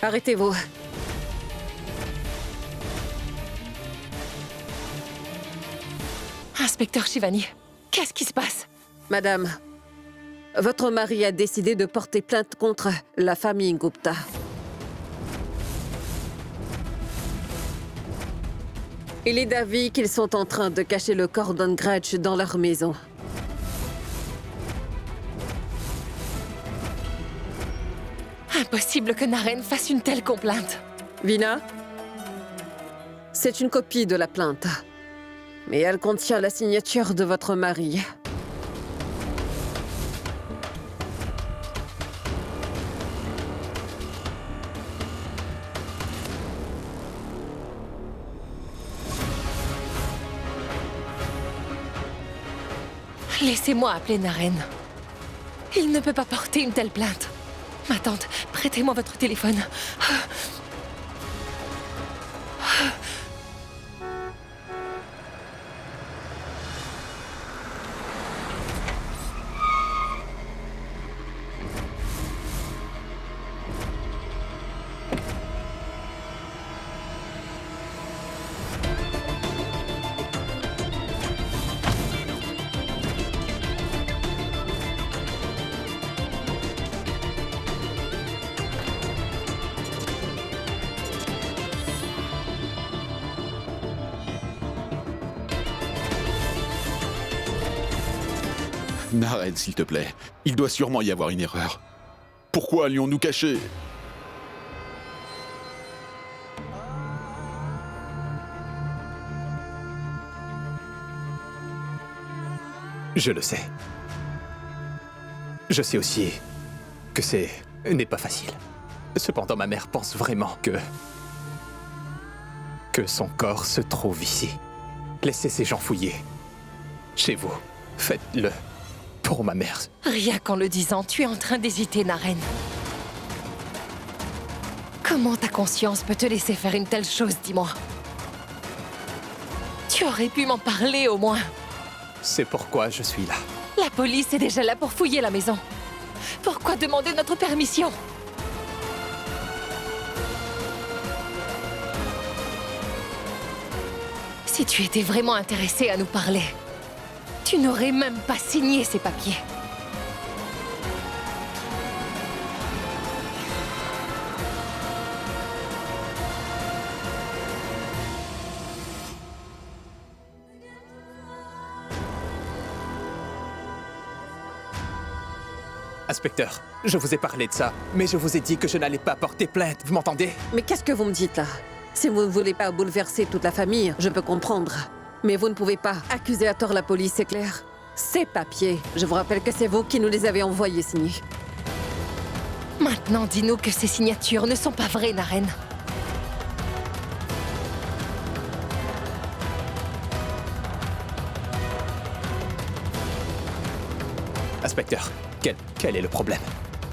Arrêtez-vous. Inspecteur Shivani, qu'est-ce qui se passe? Madame, votre mari a décidé de porter plainte contre la famille Gupta. Il est d'avis qu'ils sont en train de cacher le corps d'Angraj dans leur maison. Impossible que Naren fasse une telle complainte. Veena, c'est une copie de la plainte. Mais elle contient la signature de votre mari. Laissez-moi appeler Naren. Il ne peut pas porter une telle plainte. Ma tante, prêtez-moi votre téléphone. Naren, s'il te plaît. Il doit sûrement y avoir une erreur. Pourquoi allions-nous cacher? Je le sais. Je sais aussi que n'est pas facile. Cependant, ma mère pense vraiment que son corps se trouve ici. Laissez ces gens fouiller. Chez vous. Faites-le. Pour ma mère. Rien qu'en le disant, tu es en train d'hésiter, Naren. Comment ta conscience peut te laisser faire une telle chose, dis-moi? Tu aurais pu m'en parler au moins. C'est pourquoi je suis là. La police est déjà là pour fouiller la maison. Pourquoi demander notre permission? Si tu étais vraiment intéressé à nous parler, tu n'aurais même pas signé ces papiers. Inspecteur, je vous ai parlé de ça, mais je vous ai dit que je n'allais pas porter plainte, vous m'entendez? Mais qu'est-ce que vous me dites là? Si vous ne voulez pas bouleverser toute la famille, je peux comprendre. Mais vous ne pouvez pas accuser à tort la police, c'est clair? Ces papiers, je vous rappelle que c'est vous qui nous les avez envoyés signer. Maintenant, dis-nous que ces signatures ne sont pas vraies, Naren. Inspecteur, quel est le problème?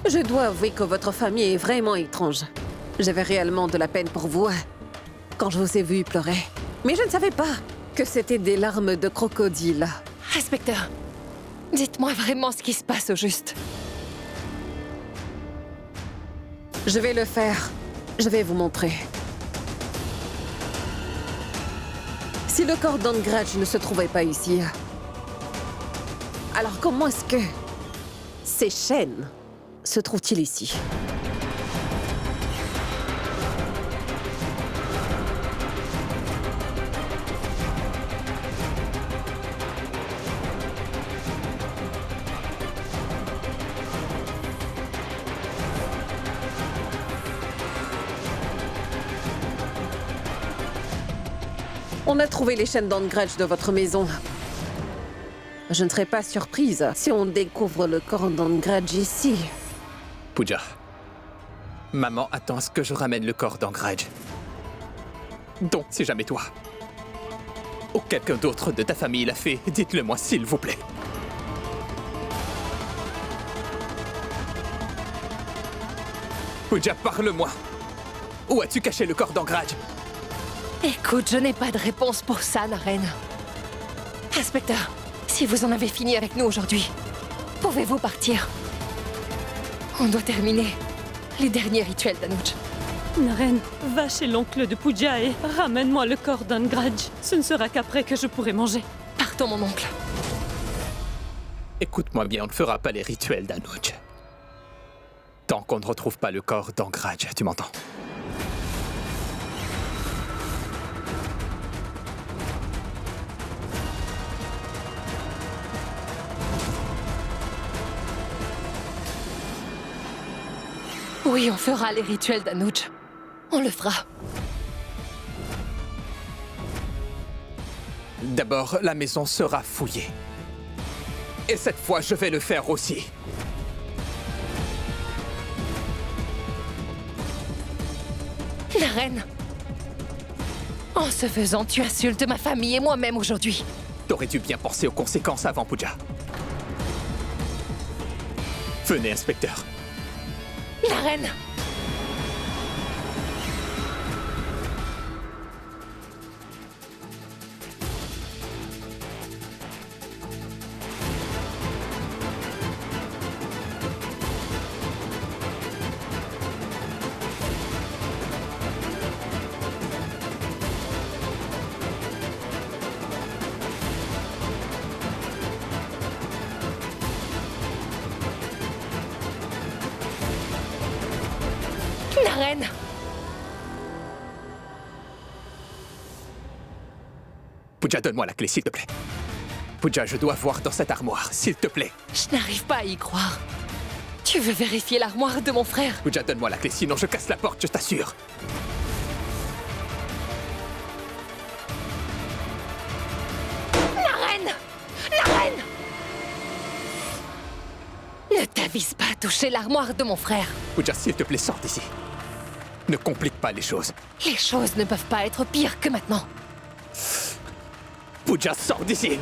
Je dois avouer que votre famille est vraiment étrange. J'avais réellement de la peine pour vous quand je vous ai vu pleurer. Mais je ne savais pas que c'était des larmes de crocodile. Inspecteur, dites-moi vraiment ce qui se passe au juste. Je vais le faire. Je vais vous montrer. Si le corps d'Angraj ne se trouvait pas ici, alors comment est-ce que ces chaînes se trouvent-ils ici? On a trouvé les chaînes d'Angraj de votre maison. Je ne serais pas surprise si on découvre le corps d'Angraj ici. Pooja, maman attend à ce que je ramène le corps d'Angraj. Donc, si jamais toi, ou quelqu'un d'autre de ta famille l'a fait, dites-le moi s'il vous plaît. Pooja, parle-moi. Où as-tu caché le corps d'Angraj? Écoute, je n'ai pas de réponse pour ça, Naren. Inspecteur, si vous en avez fini avec nous aujourd'hui, pouvez-vous partir? On doit terminer les derniers rituels d'Anuj. Naren, va chez l'oncle de Pooja et ramène-moi le corps d'Angraj. Ce ne sera qu'après que je pourrai manger. Partons, mon oncle. Écoute-moi bien, on ne fera pas les rituels d'Anuj. Tant qu'on ne retrouve pas le corps d'Angraj, tu m'entends? Oui, on fera les rituels d'Anuj. On le fera. D'abord, la maison sera fouillée. Et cette fois, je vais le faire aussi. La reine. En ce faisant, tu insultes ma famille et moi-même aujourd'hui. T'aurais dû bien penser aux conséquences avant, Pooja. Venez, inspecteur. La reine. La reine. Pooja, donne-moi la clé, s'il te plaît. Pooja, je dois voir dans cette armoire, s'il te plaît. Je n'arrive pas à y croire. Tu veux vérifier l'armoire de mon frère? Pooja, donne-moi la clé, sinon je casse la porte, je t'assure. La reine! La reine! Ne t'avise pas à toucher l'armoire de mon frère. Pooja, s'il te plaît, sors d'ici. Ne complique pas les choses. Les choses ne peuvent pas être pires que maintenant. Pooja, sors d'ici!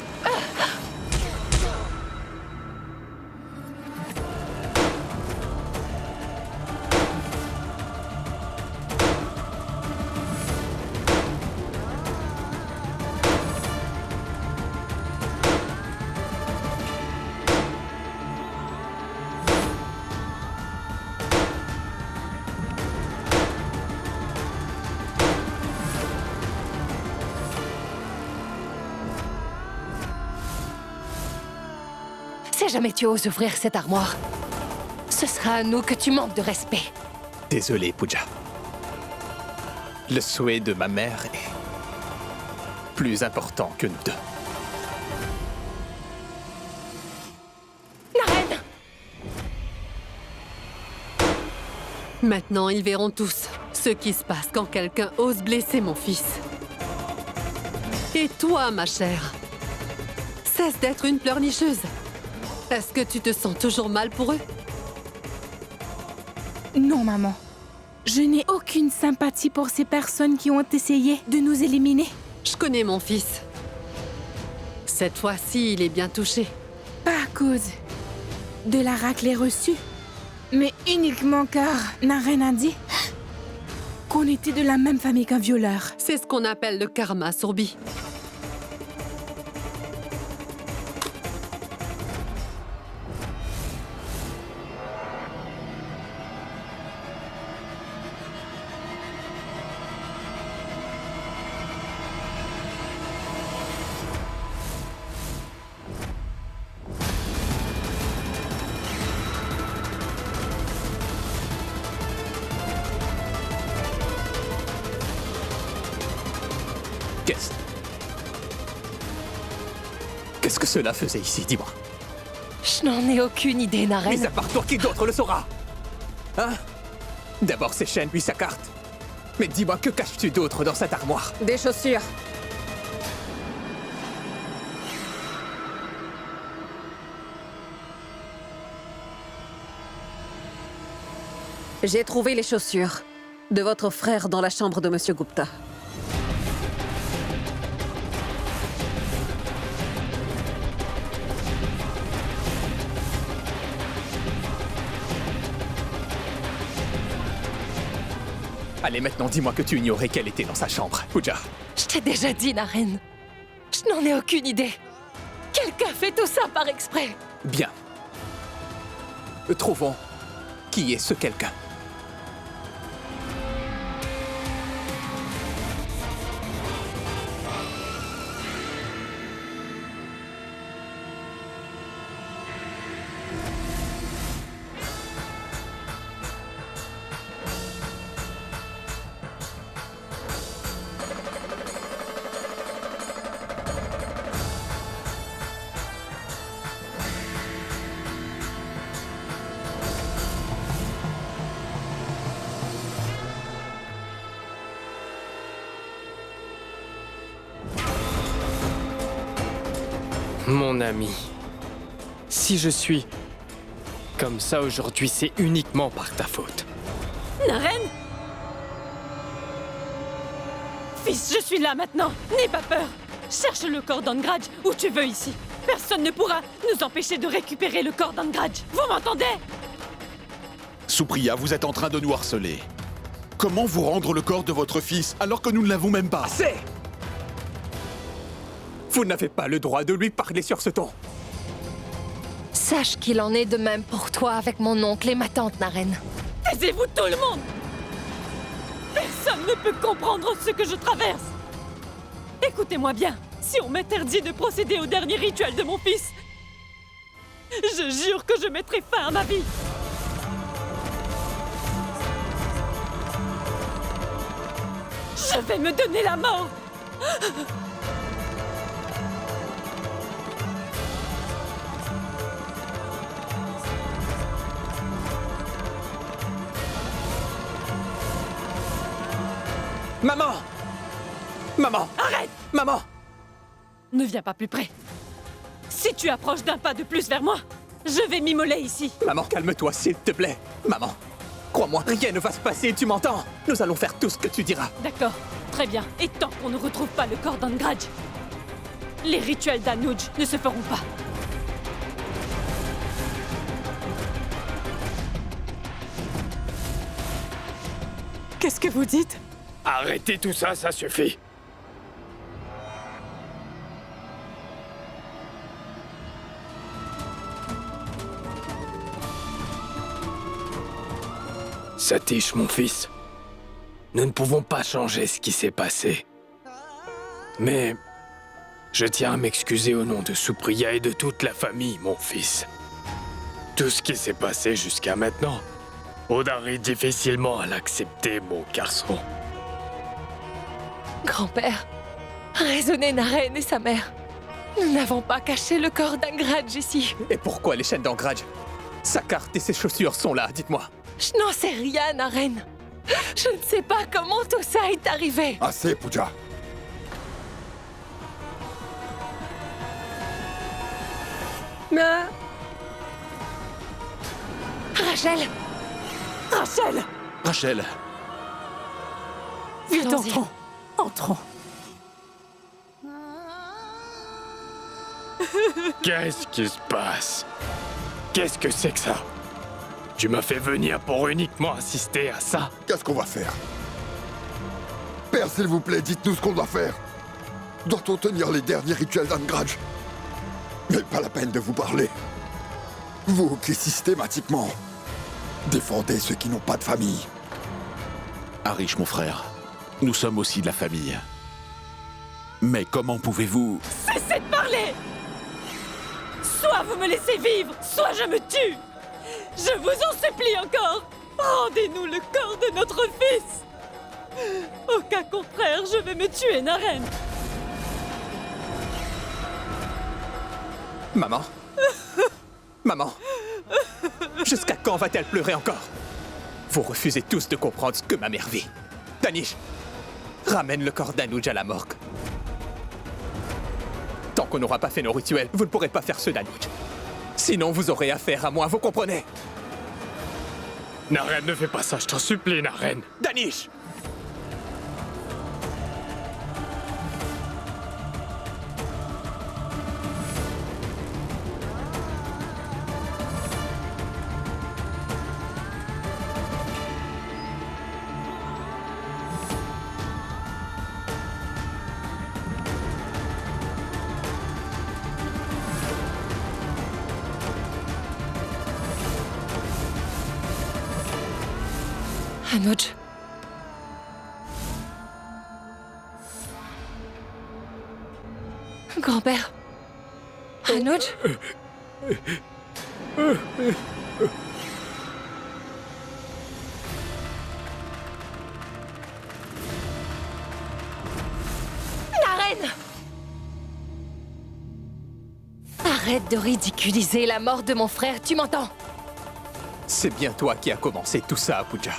Si jamais tu oses ouvrir cette armoire, ce sera à nous que tu manques de respect. Désolé, Pooja. Le souhait de ma mère est plus important que nous deux. La reine! Maintenant, ils verront tous ce qui se passe quand quelqu'un ose blesser mon fils. Et toi, ma chère, cesse d'être une pleurnicheuse. Est-ce que tu te sens toujours mal pour eux? Non, maman. Je n'ai aucune sympathie pour ces personnes qui ont essayé de nous éliminer. Je connais mon fils. Cette fois-ci, il est bien touché. Pas à cause de la raclée reçue, mais uniquement car Naren a dit qu'on était de la même famille qu'un violeur. C'est ce qu'on appelle le karma, Surbi. Qu'est-ce que cela faisait ici, dis-moi? Je n'en ai aucune idée, Mis Naren. à part toi, qui d'autre le saura? Hein? D'abord ses chaînes, puis sa carte. Mais dis-moi, que caches-tu d'autre dans cette armoire? Des chaussures. J'ai trouvé les chaussures de votre frère dans la chambre de Monsieur Gupta. Allez, maintenant, dis-moi que tu ignorais qu'elle était dans sa chambre, Pooja. Je t'ai déjà dit, Naren. Je n'en ai aucune idée. Quelqu'un fait tout ça par exprès. Bien. Trouvons qui est ce quelqu'un. Mon ami, si je suis comme ça aujourd'hui, c'est uniquement par ta faute. Naren? Fils, je suis là maintenant. N'aie pas peur. Cherche le corps d'Angraj où tu veux ici. Personne ne pourra nous empêcher de récupérer le corps d'Angraj. Vous m'entendez? Supriya, vous êtes en train de nous harceler. Comment vous rendre le corps de votre fils alors que nous ne l'avons même pas? Assez! Vous n'avez pas le droit de lui parler sur ce ton. Sache qu'il en est de même pour toi avec mon oncle et ma tante, Naren. Taisez-vous tout le monde! Personne ne peut comprendre ce que je traverse. Écoutez-moi bien. Si on m'interdit de procéder au dernier rituel de mon fils, je jure que je mettrai fin à ma vie. Je vais me donner la mort. Maman! Maman! Arrête! Maman! Ne viens pas plus près. Si tu approches d'un pas de plus vers moi, je vais m'immoler ici. Maman, calme-toi, s'il te plaît. Maman, crois-moi, rien ne va se passer, tu m'entends? Nous allons faire tout ce que tu diras. D'accord, très bien. Et tant qu'on ne retrouve pas le corps d'Angraj, les rituels d'Anuj ne se feront pas. Qu'est-ce que vous dites? Arrêtez tout ça, ça suffit. Satish, mon fils, nous ne pouvons pas changer ce qui s'est passé. Mais je tiens à m'excuser au nom de Supriya et de toute la famille, mon fils. Tout ce qui s'est passé jusqu'à maintenant, on arrive difficilement à l'accepter, mon garçon. Grand-père, raisonnez Naren et sa mère. Nous n'avons pas caché le corps d'Angraj ici. Et pourquoi les chaînes d'Angraj? Sa carte et ses chaussures sont là, dites-moi. Je n'en sais rien, Naren. Je ne sais pas comment tout ça est arrivé. Assez, Pooja. Rachel, Rachel! Rachel, Vite, Allons-y. entrons. Entrons. Qu'est-ce qui se passe? Qu'est-ce que c'est que ça? Tu m'as fait venir pour uniquement assister à ça? Qu'est-ce qu'on va faire? Père, s'il vous plaît, dites-nous ce qu'on doit faire. Doit-on tenir les derniers rituels d'Angraj? Mais pas la peine de vous parler. Vous qui systématiquement défendez ceux qui n'ont pas de famille. Arish, mon frère, nous sommes aussi de la famille. Mais comment pouvez-vous... Cessez de parler! Soit vous me laissez vivre, soit je me tue! Je vous en supplie encore! Rendez-nous le corps de notre fils! Au cas contraire, je vais me tuer, Naren! Maman? Maman? Jusqu'à quand va-t-elle pleurer encore? Vous refusez tous de comprendre ce que ma mère vit. Danish, ramène le corps d'Anuj à la morgue. Tant qu'on n'aura pas fait nos rituels, vous ne pourrez pas faire ceux d'Anuj. Sinon, vous aurez affaire à moi, vous comprenez? Naren, ne fais pas ça, je t'en supplie, Naren. Danish! Anuj. Grand-père. Anuj. Naren! Arrête de ridiculiser la mort de mon frère, tu m'entends? C'est bien toi qui as commencé tout ça, Pooja.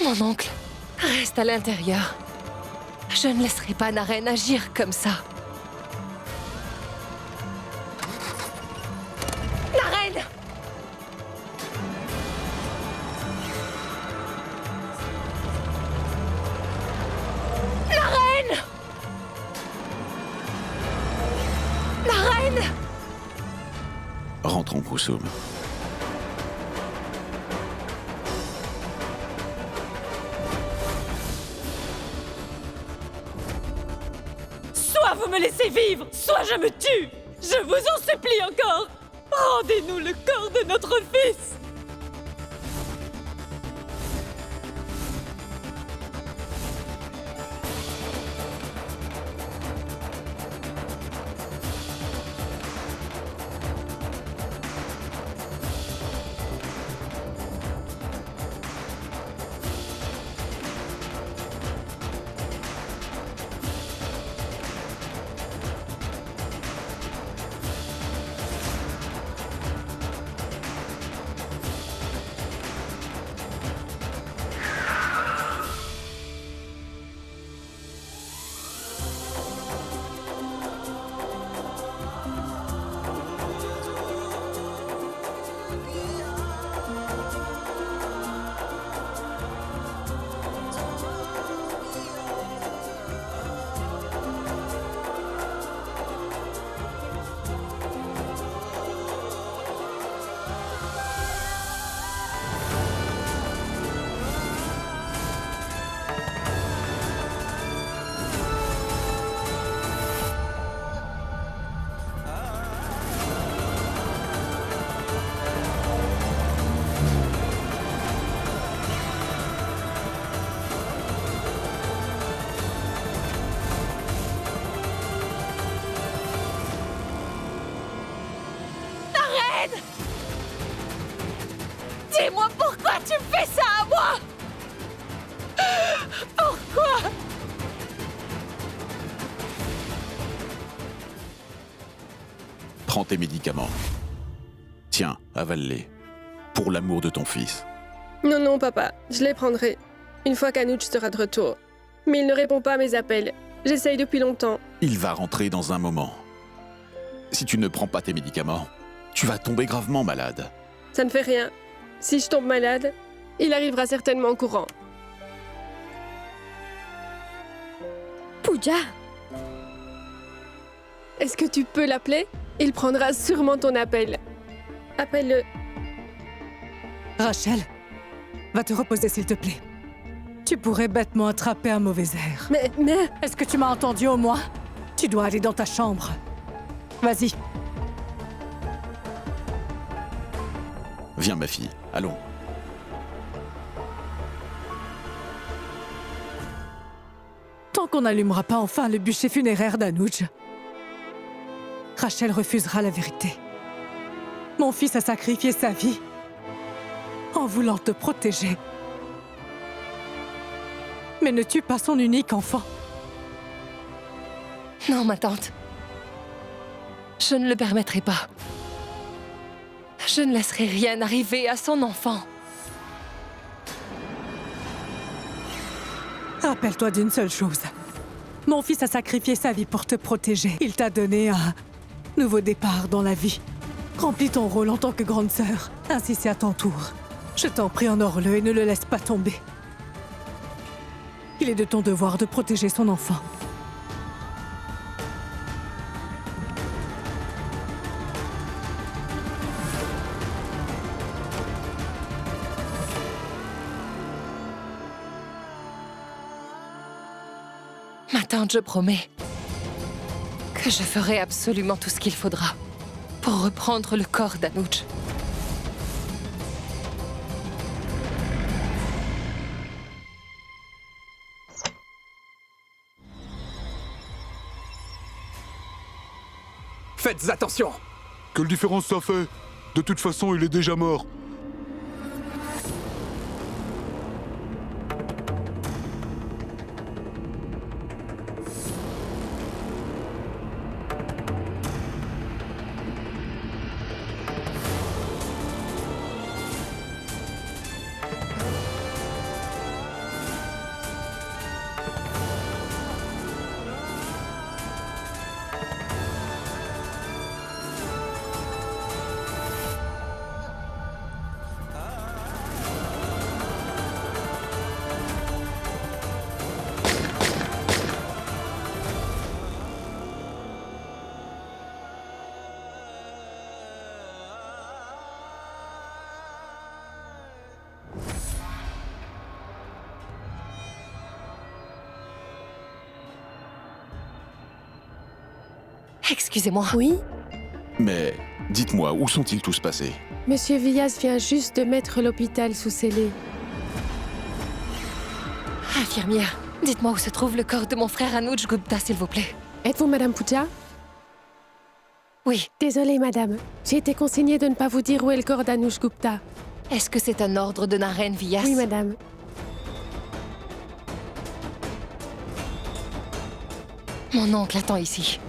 Mon oncle, reste à l'intérieur. Je ne laisserai pas Naren agir comme ça. Naren! Naren! Naren! Rentrons, Kusum. Soit vous me laissez vivre, soit je me tue. Je vous en supplie encore. Rendez-nous le corps de notre fils. Dis-moi pourquoi tu me fais ça à moi? Pourquoi? Prends tes médicaments. Tiens, avale-les. Pour l'amour de ton fils. Non, non, papa, je les prendrai. Une fois qu'Anouch sera de retour. Mais il ne répond pas à mes appels. J'essaye depuis longtemps. Il va rentrer dans un moment. Si tu ne prends pas tes médicaments, tu vas tomber gravement malade. Ça ne fait rien. Si je tombe malade, il arrivera certainement en courant. Pooja, Est-ce que tu peux l'appeler? Il prendra sûrement ton appel. Appelle-le. Rachel, va te reposer s'il te plaît. Tu pourrais bêtement attraper un mauvais air. Mais... Est-ce que tu m'as entendu au moins? Tu dois aller dans ta chambre. Vas-y. Viens, ma fille, allons. Tant qu'on n'allumera pas enfin le bûcher funéraire d'Anouch, Rachel refusera la vérité. Mon fils a sacrifié sa vie en voulant te protéger. Mais ne tue pas son unique enfant. Non, ma tante. Je ne le permettrai pas. Je ne laisserai rien arriver à son enfant. Rappelle-toi d'une seule chose. Mon fils a sacrifié sa vie pour te protéger. Il t'a donné un nouveau départ dans la vie. Remplis ton rôle en tant que grande sœur. Ainsi c'est à ton tour. Je t'en prie, honore-le et ne le laisse pas tomber. Il est de ton devoir de protéger son enfant. Ma tante, je promets que je ferai absolument tout ce qu'il faudra pour reprendre le corps d'Anouch. Faites attention! Quelle différence ça fait? De toute façon, il est déjà mort. Excusez-moi. Oui? Mais dites-moi, où sont-ils tous passés? Monsieur Villas vient juste de mettre l'hôpital sous scellé. Infirmière, dites-moi où se trouve le corps de mon frère Anuj Gupta, s'il vous plaît. Êtes-vous Madame Pooja? Oui. Désolée, madame. J'ai été consignée de ne pas vous dire où est le corps d'Anuj Gupta. Est-ce que c'est un ordre de Naren Villas? Oui, madame. Mon oncle attend ici.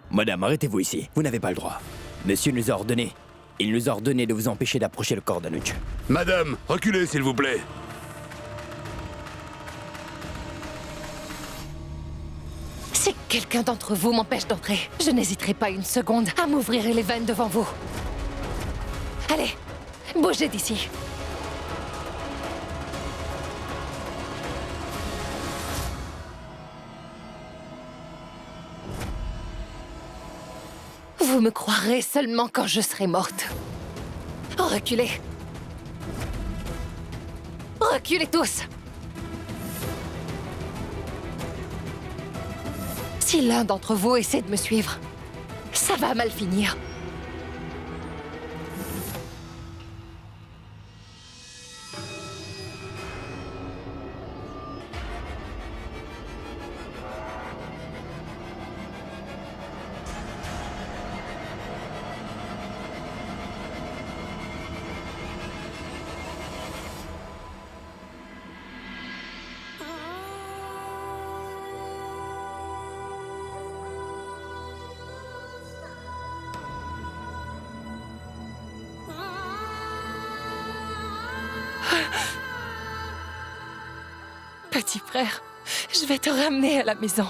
Madame, arrêtez-vous ici. Vous n'avez pas le droit. Monsieur nous a ordonné. Il nous a ordonné de vous empêcher d'approcher le corps d'Anuj. Madame, reculez s'il vous plaît. Si quelqu'un d'entre vous m'empêche d'entrer, je n'hésiterai pas une seconde à m'ouvrir les veines devant vous. Allez, bougez d'ici. Vous me croirez seulement quand je serai morte. Reculez. Reculez tous. Si l'un d'entre vous essaie de me suivre, ça va mal finir. Petit frère, je vais te ramener à la maison.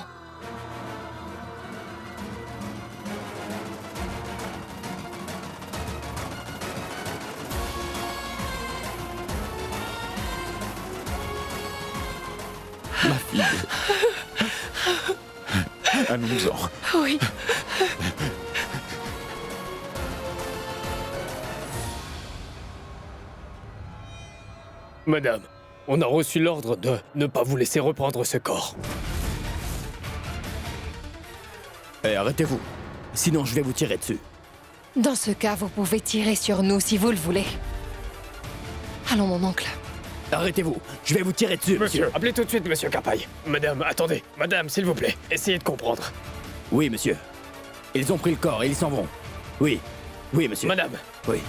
Ma fille. Allons-en. Oui. Madame, on a reçu l'ordre de ne pas vous laisser reprendre ce corps. Eh, arrêtez-vous. Sinon, je vais vous tirer dessus. Dans ce cas, vous pouvez tirer sur nous si vous le voulez. Allons, mon oncle. Arrêtez-vous. Je vais vous tirer dessus, monsieur. Appelez tout de suite Monsieur Kapai. Madame, attendez. Madame, s'il vous plaît, essayez de comprendre. Oui, monsieur. Ils ont pris le corps et ils s'en vont. Oui. Oui, monsieur. Madame. Oui.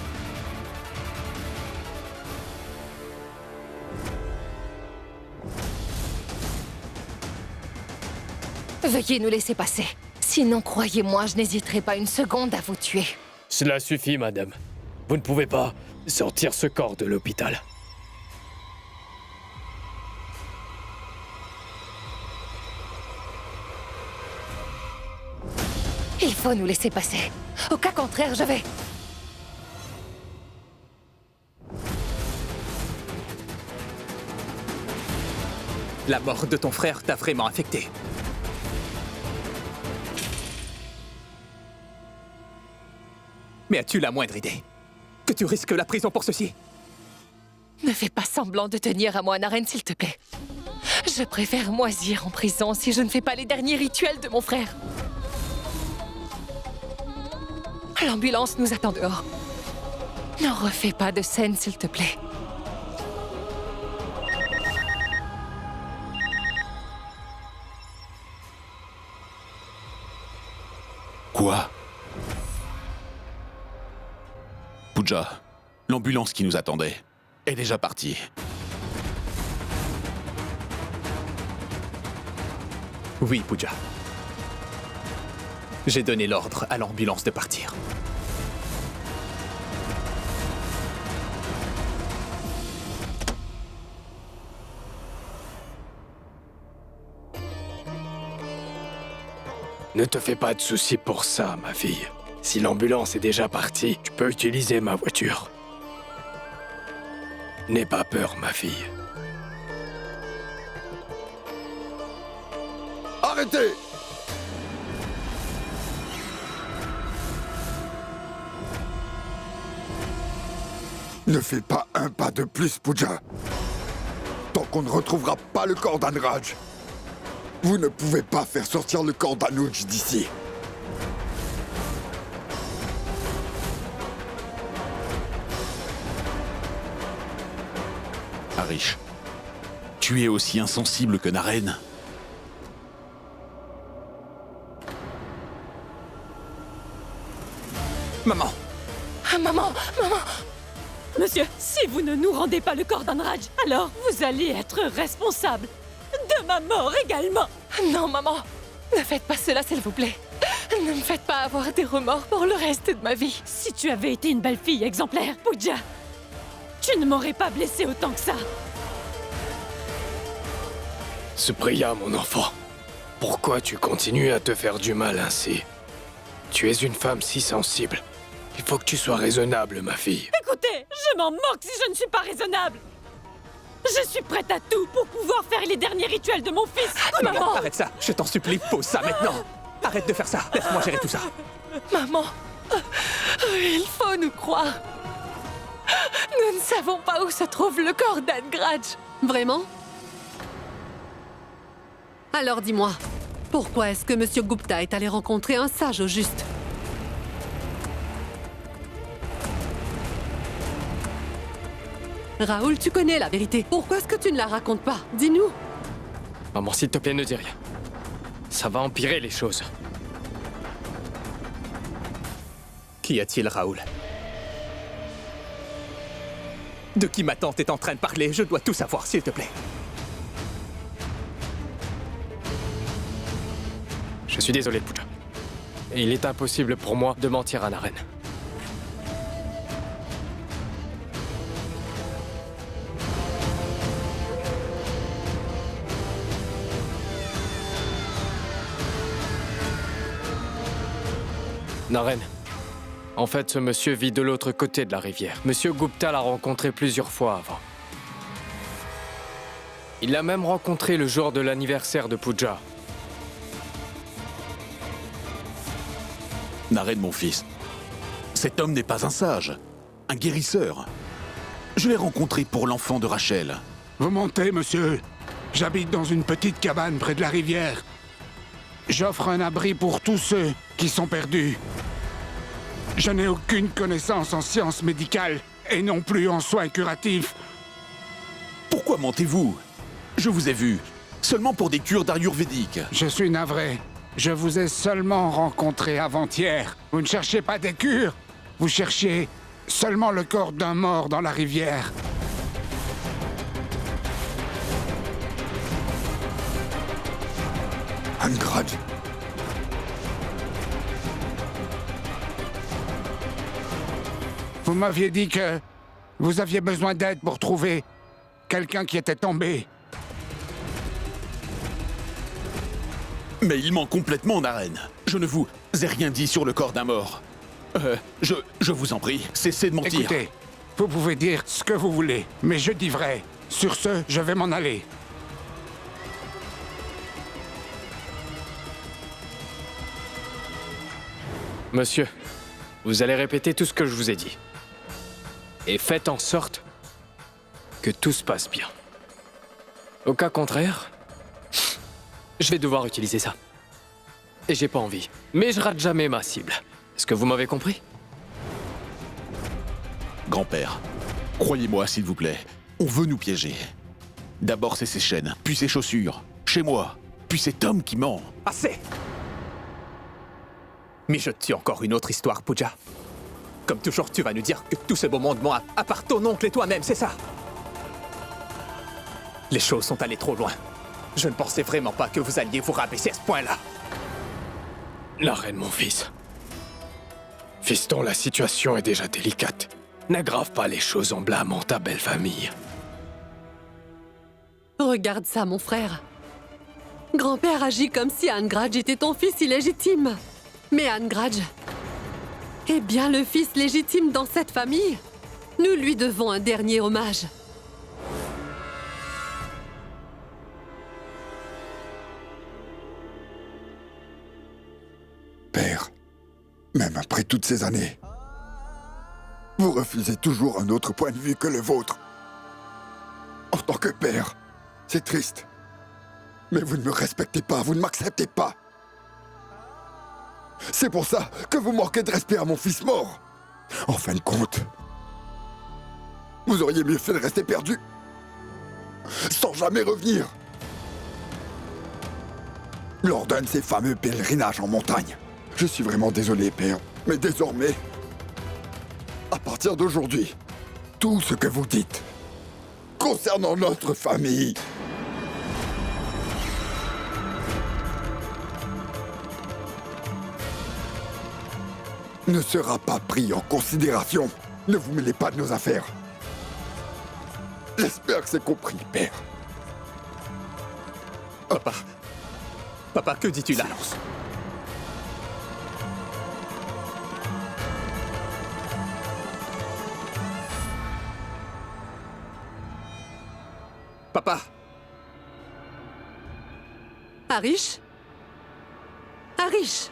Veuillez nous laisser passer. Sinon, croyez-moi, je n'hésiterai pas une seconde à vous tuer. Cela suffit, madame. Vous ne pouvez pas sortir ce corps de l'hôpital. Il faut nous laisser passer. Au cas contraire, je vais... La mort de ton frère t'a vraiment affecté. Mais as-tu la moindre idée que tu risques la prison pour ceci? Ne fais pas semblant de tenir à moi, Naren, s'il te plaît. Je préfère moisir en prison si je ne fais pas les derniers rituels de mon frère. L'ambulance nous attend dehors. Ne refais pas de scène, s'il te plaît. Quoi? Pooja, l'ambulance qui nous attendait est déjà partie. Oui, Pooja. J'ai donné l'ordre à l'ambulance de partir. Ne te fais pas de soucis pour ça, ma fille. Si l'ambulance est déjà partie, tu peux utiliser ma voiture. N'aie pas peur, ma fille. Arrêtez! Ne fais pas un pas de plus, Pooja. Tant qu'on ne retrouvera pas le corps d'Angraj, vous ne pouvez pas faire sortir le corps d'Anuj d'ici. Arish, tu es aussi insensible que Naren. Maman! Ah, maman! Maman! Monsieur, si vous ne nous rendez pas le corps d'Anraj, alors vous allez être responsable de ma mort également. Non, maman! Ne faites pas cela, s'il vous plaît. Ne me faites pas avoir des remords pour le reste de ma vie. Si tu avais été une belle fille exemplaire, Pooja, tu ne m'aurais pas blessée autant que ça. Supriya, mon enfant, pourquoi tu continues à te faire du mal ainsi? Tu es une femme si sensible. Il faut que tu sois raisonnable, ma fille. Écoutez, je m'en moque si je ne suis pas raisonnable. Je suis prête à tout pour pouvoir faire les derniers rituels de mon fils. Maman! Arrête ça, je t'en supplie, pose ça maintenant. Arrête de faire ça, laisse-moi gérer tout ça. Maman, il faut nous croire. Nous ne savons pas où se trouve le corps d'Angraj. Vraiment? Alors dis-moi, pourquoi est-ce que Monsieur Gupta est allé rencontrer un sage au juste? Raoul, tu connais la vérité. Pourquoi est-ce que tu ne la racontes pas? Dis-nous. Maman, s'il te plaît, ne dis rien. Ça va empirer les choses. Qu'y a-t-il, Raoul? De qui ma tante est en train de parler? Je dois tout savoir, s'il te plaît. Je suis désolé, Pooja. Il est impossible pour moi de mentir à Naren. Naren, en fait, ce monsieur vit de l'autre côté de la rivière. Monsieur Gupta l'a rencontré plusieurs fois avant. Il l'a même rencontré le jour de l'anniversaire de Pooja. Naren, mon fils, cet homme n'est pas un sage, un guérisseur. Je l'ai rencontré pour l'enfant de Rachel. Vous montez, monsieur. J'habite dans une petite cabane près de la rivière. J'offre un abri pour tous ceux qui sont perdus. Je n'ai aucune connaissance en sciences médicales et non plus en soins curatifs. Pourquoi mentez-vous? Je vous ai vu seulement pour des cures d'ayurvédique. Je suis navré. Je vous ai seulement rencontré avant-hier. Vous ne cherchez pas des cures. Vous cherchiez seulement le corps d'un mort dans la rivière. Angraj. Vous m'aviez dit que vous aviez besoin d'aide pour trouver quelqu'un qui était tombé. Mais il ment complètement, Naren. Je ne vous ai rien dit sur le corps d'un mort. Je vous en prie, cessez de mentir. Écoutez, vous pouvez dire ce que vous voulez, mais je dis vrai. Sur ce, je vais m'en aller. Monsieur, vous allez répéter tout ce que je vous ai dit. Et faites en sorte que tout se passe bien. Au cas contraire, je vais devoir utiliser ça. Et j'ai pas envie. Mais je rate jamais ma cible. Est-ce que vous m'avez compris? Grand-père, croyez-moi, s'il vous plaît. On veut nous piéger. D'abord, c'est ses chaînes, puis ses chaussures. Chez moi, puis cet homme qui ment. Assez! Mais je tue encore une autre histoire, Pooja. Comme toujours, tu vas nous dire que tout ce beau monde ment à part ton oncle et toi-même, c'est ça? Les choses sont allées trop loin. Je ne pensais vraiment pas que vous alliez vous rabaisser à ce point-là. Naren, mon fils. Fiston, la situation est déjà délicate. N'aggrave pas les choses en blâmant ta belle famille. Regarde ça, mon frère. Grand-père agit comme si Angraj était ton fils illégitime. Mais Angraj est bien le fils légitime dans cette famille. Nous lui devons un dernier hommage. Père, même après toutes ces années, Vous refusez toujours un autre point de vue que le vôtre. En tant que père, c'est triste. Mais vous ne me respectez pas, vous ne m'acceptez pas. C'est pour ça que vous manquez de respect à mon fils mort. En fin de compte, vous auriez mieux fait de rester perdu, sans jamais revenir. Lors d'un de ces fameux pèlerinages en montagne. Je suis vraiment désolé, père, mais désormais, à partir d'aujourd'hui, tout ce que vous dites concernant notre famille ne sera pas pris en considération. Ne vous mêlez pas de nos affaires. J'espère que c'est compris, père. Papa. Papa, que dis-tu là? Silence. Papa! Arish? Arish?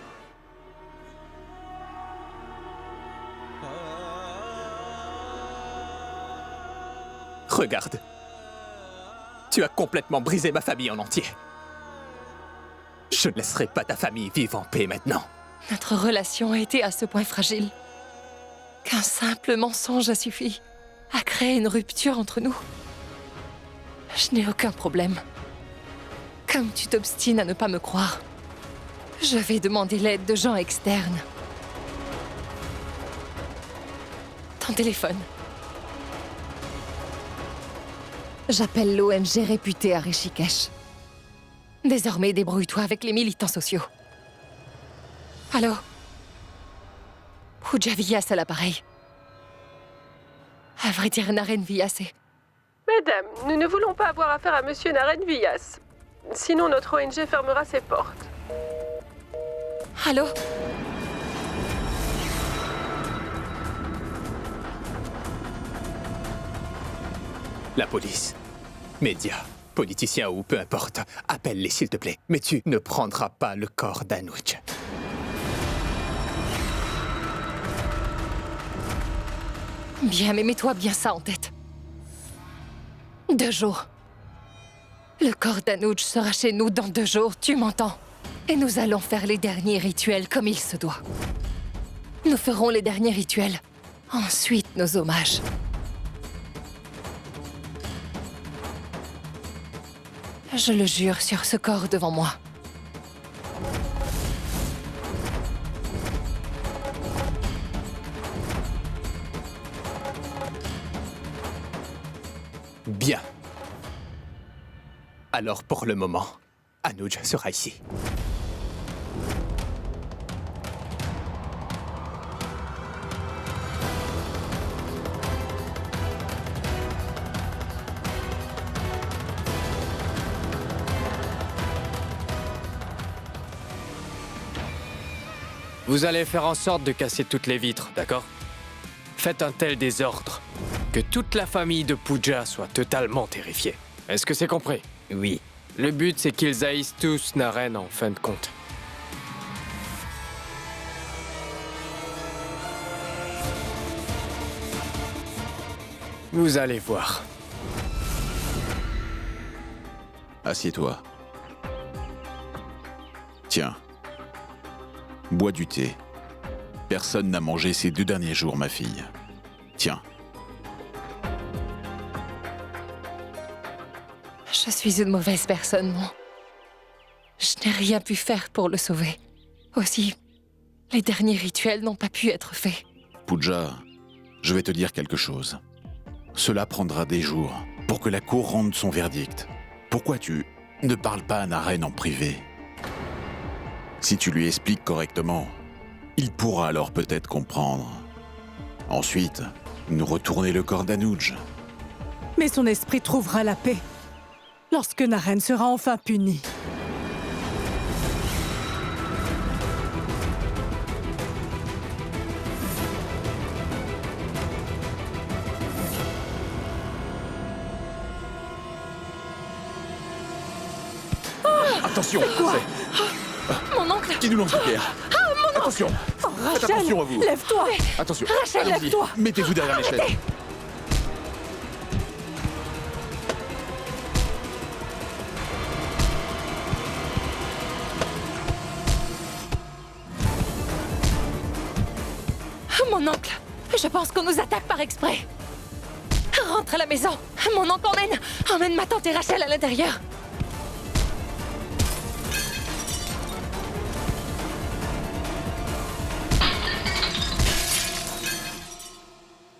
Regarde. Tu as complètement brisé ma famille en entier. Je ne laisserai pas ta famille vivre en paix maintenant. Notre relation a été à ce point fragile qu'un simple mensonge a suffi à créer une rupture entre nous. Je n'ai aucun problème. Comme tu t'obstines à ne pas me croire, je vais demander l'aide de gens externes. Ton téléphone. J'appelle l'ONG réputée à Rishikesh. Désormais, débrouille-toi avec les militants sociaux. Allô? Pooja Vyas à l'appareil. À vrai dire, Naren Vyas est... Madame, nous ne voulons pas avoir affaire à Monsieur Naren Vyas. Sinon, notre ONG fermera ses portes. Allô? La police, médias, politiciens ou peu importe, appelle-les s'il te plaît. Mais tu ne prendras pas le corps d'Anuj. Bien, mais mets-toi bien ça en tête. 2 jours. Le corps d'Anuj sera chez nous dans 2 jours, tu m'entends? Et nous allons faire les derniers rituels comme il se doit. Nous ferons les derniers rituels. Ensuite, nos hommages. Je le jure sur ce corps devant moi. Bien. Alors pour le moment, Anuj sera ici. Vous allez faire en sorte de casser toutes les vitres, d'accord? Faites un tel désordre que toute la famille de Pooja soit totalement terrifiée. Est-ce que c'est compris? Oui. Le but, c'est qu'ils haïssent tous Naren en fin de compte. Vous allez voir. Assieds-toi. Tiens. Bois du thé. Personne n'a mangé ces 2 derniers jours, ma fille. Tiens. Je suis une mauvaise personne, moi. Je n'ai rien pu faire pour le sauver. Aussi, les derniers rituels n'ont pas pu être faits. Pooja, je vais te dire quelque chose. Cela prendra des jours pour que la cour rende son verdict. Pourquoi tu ne parles pas à Naren en privé? Si tu lui expliques correctement, il pourra alors peut-être comprendre. Ensuite, nous retourner le corps d'Anuj. Mais son esprit trouvera la paix lorsque Naren sera enfin puni. Attention! Quoi? Mon oncle! Qui nous lance la pierre? Attention. Oh, Faites Rachel, attention à vous. lève-toi. Attention. Rachel, Allons-y. lève-toi. Mettez-vous derrière les chaînes. Mon oncle, je pense qu'on nous attaque par exprès. Rentre à la maison. Mon oncle emmène ma tante et Rachel à l'intérieur.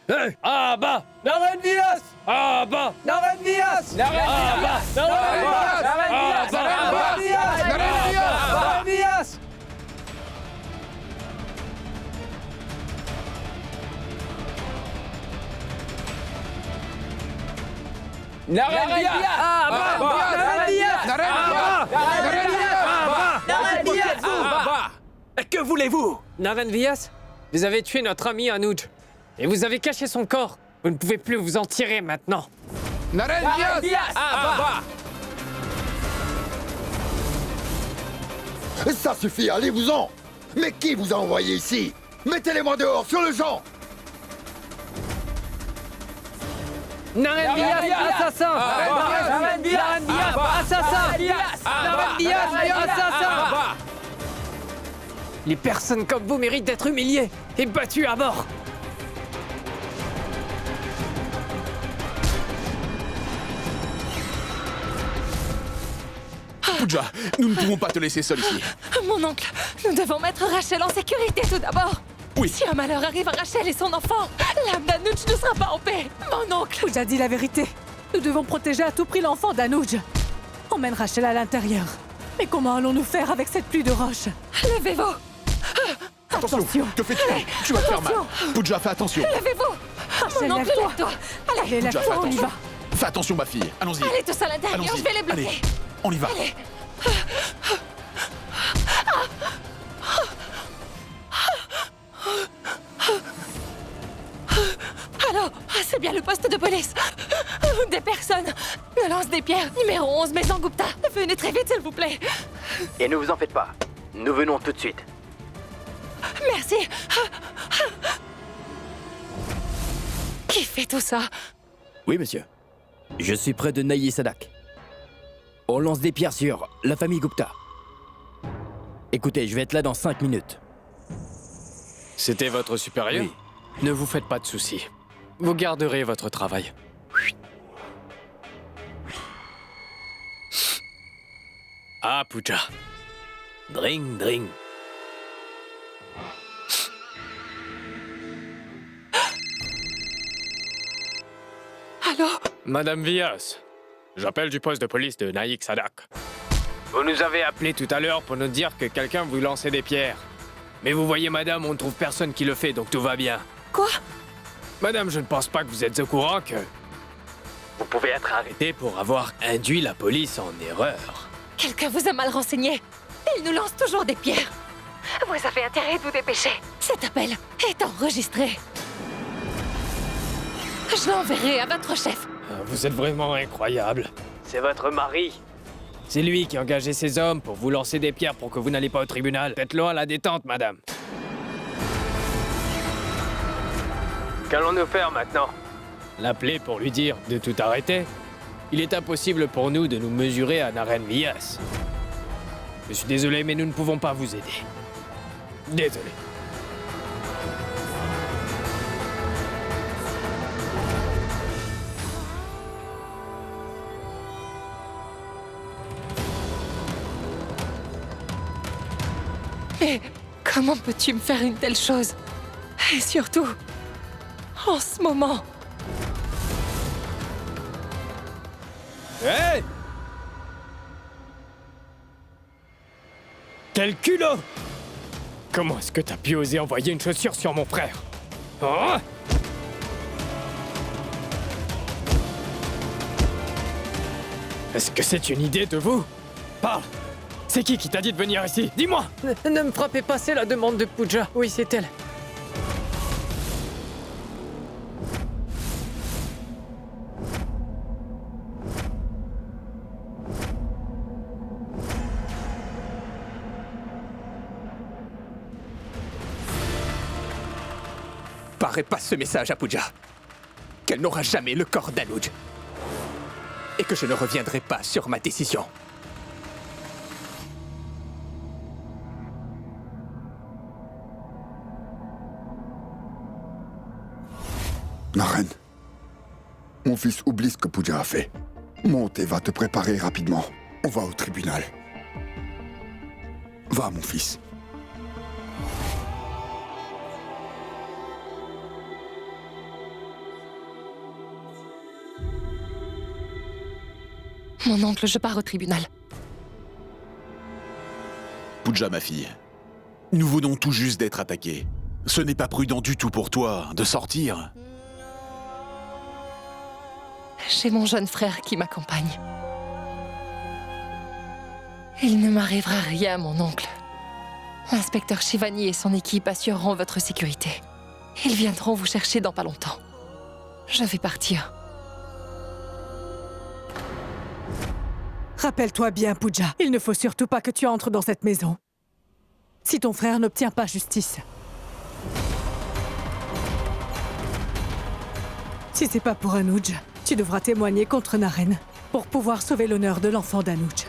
Hey! Ah bah! Naren Vias! Ah bah! Naren Vias! Naren Vias! Naren Vias! Naren Vias! Naren Vias! Naren Vias! Ah bah! Naren Vias! Naren Vias! Ah bah! Que voulez-vous? Naren Vias, vous avez tué notre ami Anuj. Et vous avez caché son corps. Vous ne pouvez plus vous en tirer maintenant. Naren Vias! Ah bah! Ça suffit, allez-vous-en! Mais qui vous a envoyé ici? Mettez-les-moi dehors, sur le champ! Naren Vias, assassin! Naren Vias, assassin! Naren Vias, assassin! Les personnes comme vous méritent d'être humiliées et battues à mort. Pooja, nous ne pouvons pas te laisser seul ici. Mon oncle, nous devons mettre Rachel en sécurité tout d'abord. Oui. Si un malheur arrive à Rachel et son enfant, l'âme d'Anuj ne sera pas en paix. Mon oncle! Pooja dit la vérité. Nous devons protéger à tout prix l'enfant d'Anuj. Emmène Rachel à l'intérieur. Mais comment allons-nous faire avec cette pluie de roches? Levez-vous! Attention, que fais-tu? Tu vas te faire mal. Pooja, fais attention. Levez-vous! Rachel, Mon oncle, lève-toi. lève-toi! Allez, Allez, Pooja, lève-toi, fais on y va. attention. Fais attention, ma fille. Allons-y. allez tous à l'intérieur, Allons-y. je vais les bloquer. Allez, on y va. Allez. Allô, c'est bien le poste de police. Des personnes me lancent des pierres. Numéro 11, Maison Gupta. Venez très vite, s'il vous plaît. Et ne vous en faites pas. Nous venons tout de suite. Merci. Qui fait tout ça? Oui, monsieur. Je suis près de Nayi Sadak. On lance des pierres sur la famille Gupta. Écoutez, je vais être là dans 5 minutes. C'était votre supérieur? Oui. Ne vous faites pas de soucis. Vous garderez votre travail. Ah, Pooja. Dring, dring. Allô? Madame Vias, j'appelle du poste de police de Naik Sadak. Vous nous avez appelé tout à l'heure pour nous dire que quelqu'un vous lançait des pierres. Mais vous voyez, madame, on ne trouve personne qui le fait, donc tout va bien. Quoi? Madame, je ne pense pas que vous êtes au courant que... Vous pouvez être arrêté pour avoir induit la police en erreur. Quelqu'un vous a mal renseigné. Il nous lance toujours des pierres. Vous avez intérêt de vous dépêcher. Cet appel est enregistré. Je l'enverrai à votre chef. Vous êtes vraiment incroyable. C'est votre mari. C'est lui qui a engagé ses hommes pour vous lancer des pierres pour que vous n'allez pas au tribunal. Faites-le à la détente, madame. Qu'allons-nous faire maintenant? L'appeler pour lui dire de tout arrêter? Il est impossible pour nous de nous mesurer à Naren Vias. Je suis désolé, mais nous ne pouvons pas vous aider. Désolé. Mais comment peux-tu me faire une telle chose? Et surtout, en ce moment. Hey! Quel culot! Comment est-ce que t'as pu oser envoyer une chaussure sur mon frère? Oh! Est-ce que c'est une idée de vous? Parle! C'est qui t'a dit de venir ici? Dis-moi! Ne me frappez pas, c'est la demande de Pooja. Oui, c'est elle. préparez pas ce message à Pooja. Qu'elle n'aura jamais le corps d'Anuj. Et que je ne reviendrai pas sur ma décision. Naren, mon fils oublie ce que Pooja a fait. Monte et va te préparer rapidement. On va au tribunal. Va, mon fils. Mon oncle, je pars au tribunal. Pooja, ma fille, nous venons tout juste d'être attaqués. Ce n'est pas prudent du tout pour toi de sortir. J'ai mon jeune frère qui m'accompagne. Il ne m'arrivera rien, mon oncle. L'inspecteur Shivani et son équipe assureront votre sécurité. Ils viendront vous chercher dans pas longtemps. Je vais partir. Rappelle-toi bien, Pooja, il ne faut surtout pas que tu entres dans cette maison. Si ton frère n'obtient pas justice. Si c'est pas pour Anuj, tu devras témoigner contre Naren pour pouvoir sauver l'honneur de l'enfant d'Anuj.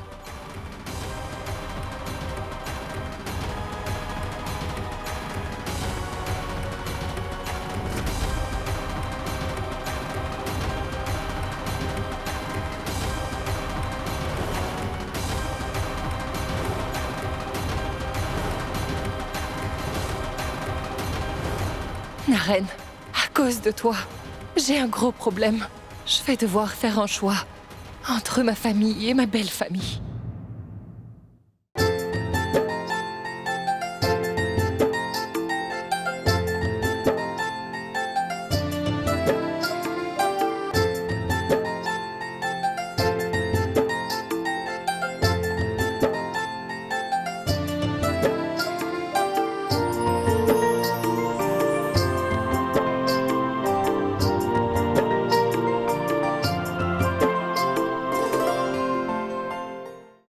Naren, à cause de toi, j'ai un gros problème. Je vais devoir faire un choix entre ma famille et ma belle famille.